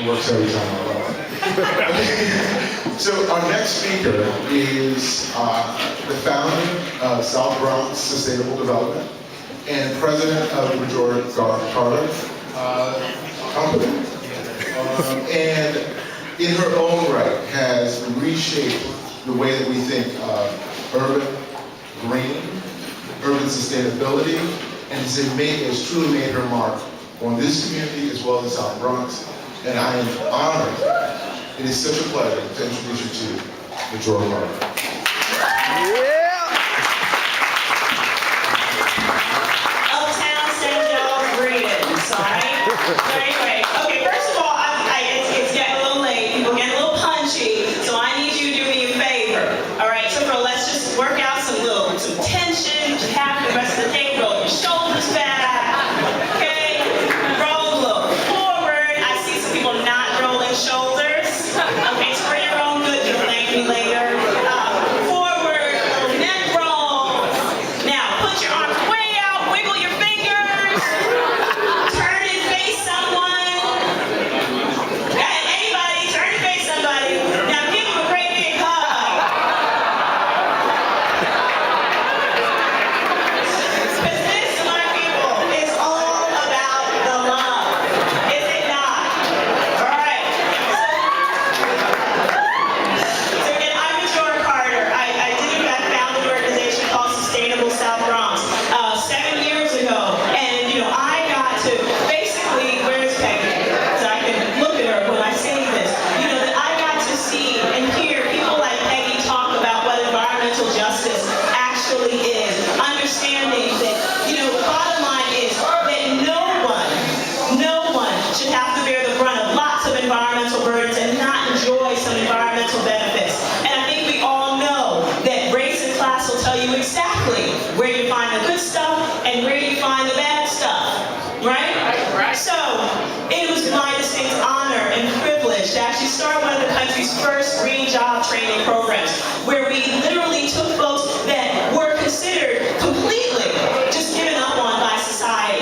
It works every time I run. So our next speaker is the founder of South Bronx Sustainable Development and president of the Majora Carter Company. And in her own right has reshaped the way that we think of urban green, urban sustainability, and has truly made her mark on this community as well as the South Bronx. And I am honored. It is such a pleasure to introduce you to Majora Carter. Uptown St. Joe's greetings, alright? Anyway, okay, first of all, it's getting a little late, people getting a little punchy, so I need you to do me a favor. Alright, so let's just work out some tension, just have the rest of the day, roll your shoulders back, okay? Roll a little forward. I see some people not rolling shoulders. Okay, it's for your own good, you'll thank me later. Forward, little neck roll. Now, put your arms way out, wiggle your fingers. Turn and face someone. Anybody, turn and face somebody. Now, give them a great big hug. Because this, my people, is all about the love. Is it not? All right. So again, I'm Majora Carter. I did in fact found an organization called Sustainable South Bronx 7 years ago, and I got to basically, where's Peggy? So I can look at her when I say this. That I got to see and hear people like Peggy talk about what environmental justice actually is. Understanding that, the bottom line is that no one should have to bear the brunt of lots of environmental burdens and not enjoy some environmental benefits. And I think we all know that race and class will tell you exactly where you find the good stuff and where you find the bad stuff, right? So it was my distinct honor and privilege to actually start one of the country's first green job training programs, where we literally took folks that were considered completely just given up on by society.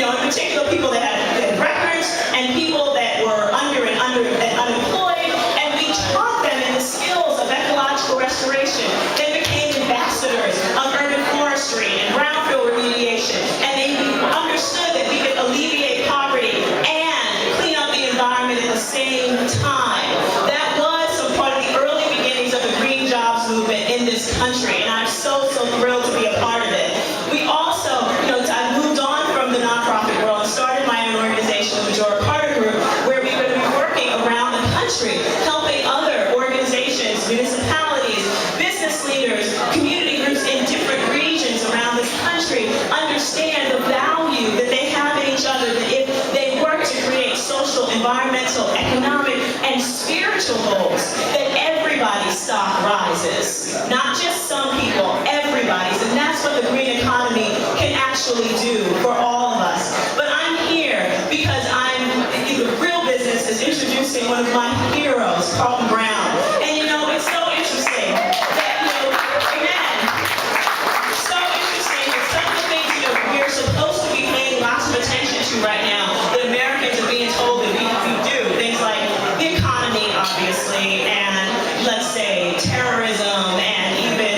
In particular, people that had records and people that were unemployed, and we taught them in the skills of ecological restoration. They became ambassadors of urban forestry and brownfield remediation, and they understood that we could alleviate poverty and clean up the environment at the same time. That was some part of the early beginnings of the green jobs movement in this country, and I'm so thrilled to be a part of it. We also, I moved on from the nonprofit world and started my own organization, the Majora Carter Group, where we're going to be working around the country, helping other organizations, municipalities, business leaders, community groups in different regions around this country understand the value that they have in each other, that if they work to create social, environmental, economic, and spiritual goals, that everybody's stock rises. Not just some people, everybody's. And that's what the green economy can actually do for all of us. But I'm here because the real business is introducing one of my heroes, Carlton Brown. And it's so interesting that, amen. So interesting that some of the things, we're supposed to be paying lots of attention to right now, that Americans are being told that we do. Things like the economy, obviously, and let's say terrorism, and even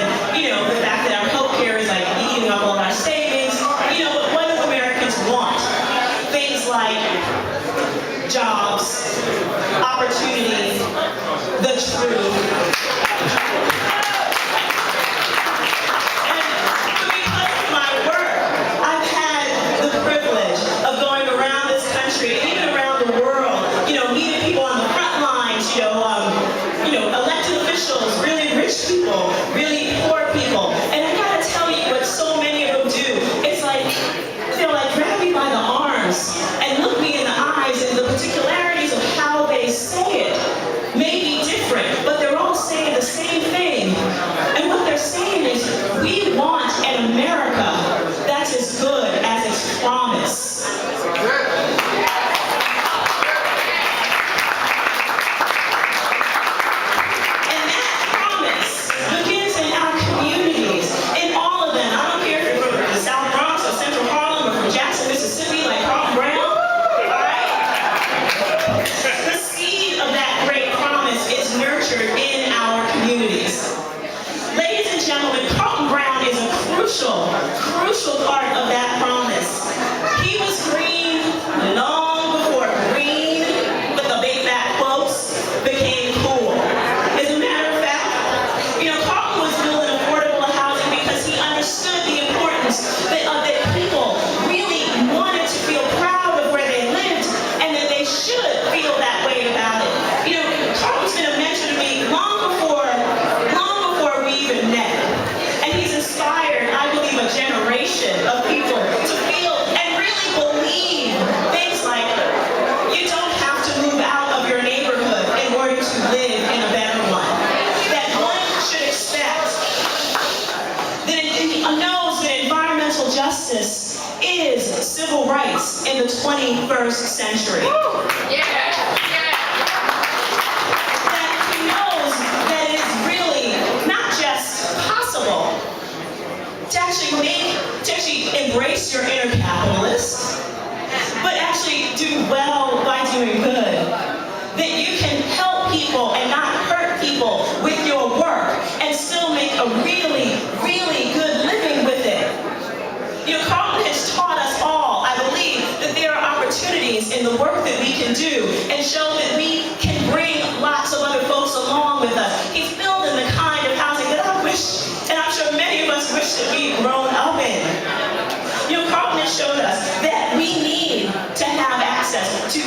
and gentlemen, Carlton Brown is a crucial part of that promise. He was green long before green with the big fat quotes became cool. As a matter of fact, Carlton was building affordable housing because he understood the importance that people really wanted to feel proud of where they lived and that they should feel that way about it. Carlton's been a mentor to me long before we even met. And he's inspired, I believe, a generation of people to feel and really believe things like you don't have to move out of your neighborhood in order to live in a better one. That one should expect that it knows that environmental justice is civil rights in the 21st century. That he knows that it is really not just possible to actually embrace your inner capitalist, but actually do well by doing good. That you can help people and not hurt people with your work and still make a really, really good living with it. Carlton has taught us all, I believe, that there are opportunities in the work that we can do and show that we can bring lots of other folks along with us. He's building the kind of housing that I wish, and I'm sure many of us wish that we'd grown up in. Carlton has showed us that we need to have access to,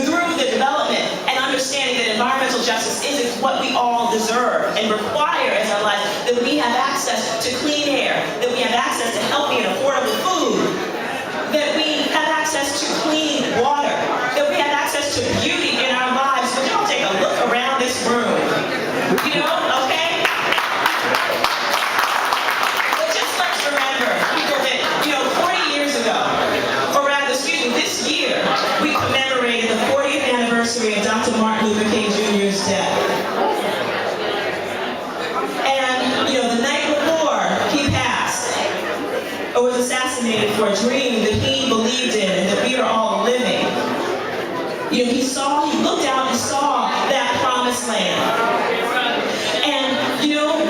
through the development and understanding that environmental justice is what we all deserve and require as our lives, that we have access to clean air, that we have access to healthy and affordable food, that we have access to clean water, that we have access to beauty in our lives. But y'all take a look around this room, okay? But just let's remember, people, that 40 years ago, or rather, this year, we commemorated the 40th anniversary of Dr. Martin Luther King Jr.'s death. And, the night before he passed, or was assassinated for a dream that he believed in and that we are all living. He looked out and saw that promised land. And,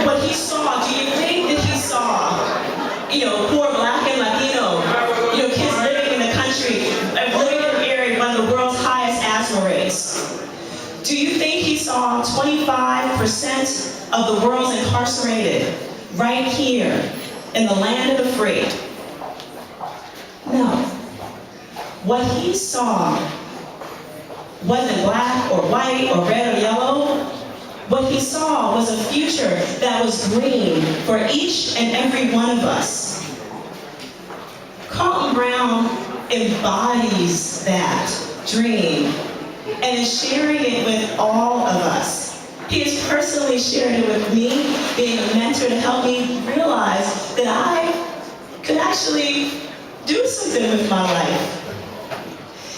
what he saw, do you think that he saw, poor Black and Latino, kids living in the country, living in an area, one of the world's highest asthma rates? Do you think he saw 25% of the world's incarcerated right here in the land of the free? No. What he saw wasn't black or white or red or yellow. What he saw was a future that was green for each and every one of us. Carlton Brown embodies that dream and is sharing it with all of us. He has personally shared it with me, being a mentor to help me realize that I could actually do something with my life.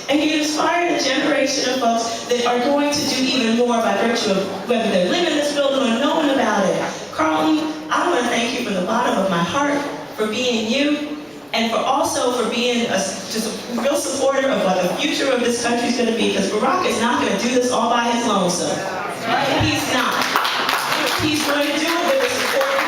And he inspired a generation of folks that are going to do even more by virtue of whether they live in this building or knowing about it. Carlton, I want to thank you from the bottom of my heart for being you, and for being just a real supporter of what the future of this country is going to be, because Barack is not going to do this all by his lonesome. He's not. He's going to do it with the support